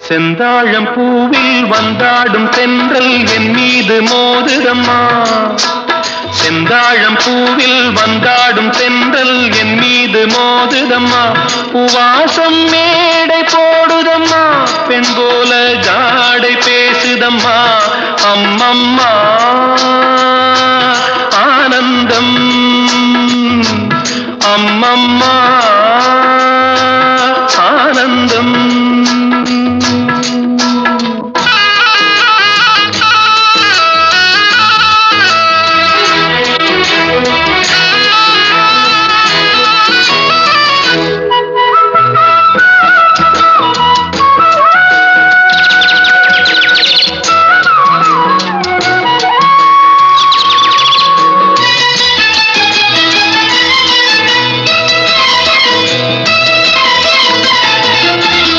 செந்தாழம் பூவில் வந்தாடும் தென்றல் என் மீது மோதுதம்மா. செந்தாழம் பூவில் வந்தாடும் தென்றல் என் மீது மோதுதம்மா. பூவாசம் மேடை போடுதம்மா, பெண் போல ஜாடை பேசுதம்மா. அம்மம்மா ஆனந்தம், அம்மம்மா ஆனந்தம்.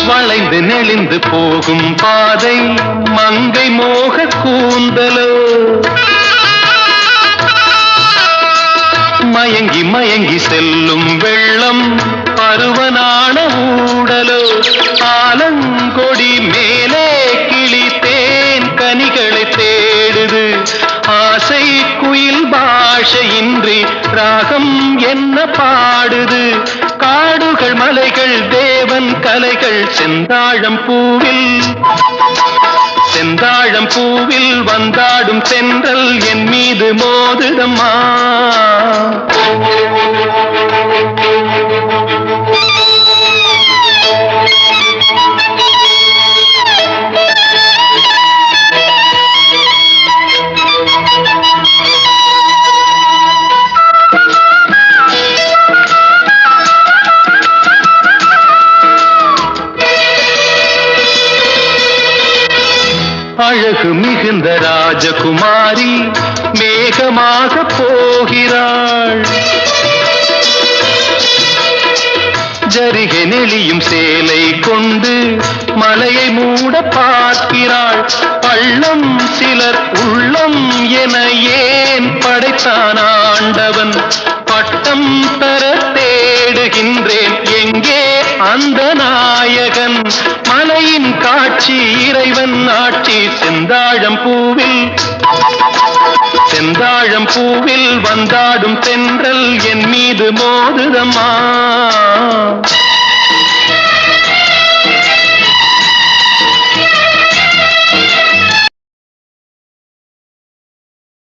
வளைந்து நெளிந்து போகும் பாதை மங்கை மோக கூந்தலோ, மயங்கி மயங்கி செல்லும் வெள்ளம் பருவனான ஊடலோ. ஆலங்கொடி மேலே கிளி தேன் கனிகளை தேடுது, ஆசை குயில் பாஷையின்றி ராகம் என்ன பாடுது. காடுகள் மலைகள் தேவன் கலைகள் செந்தாழம் பூவில், செந்தாழம் பூவில் வந்தாடும் தென்றல் என் மீது மோதுதம்மா. அழகு மிகுந்த ராஜகுமாரி மேகமாக போகிறாள், ஜரிகை நெளியும் சேலை கொண்டு மலையை மூட பார்க்கிறாள். பள்ளம் சிலர் உள்ளம் என ஏன் படைத்தான் ஆண்டவன்? பட்டம் தர தேடுகின்றேன், எங்கே அந்த நாயகன்? மலையின் காட்சி இறைவன் ஆட்சி செந்தாழம் பூவில், செந்தாழம் பூவில் வந்தாடும் தென்றல் என் மீது மோதுதம்மா.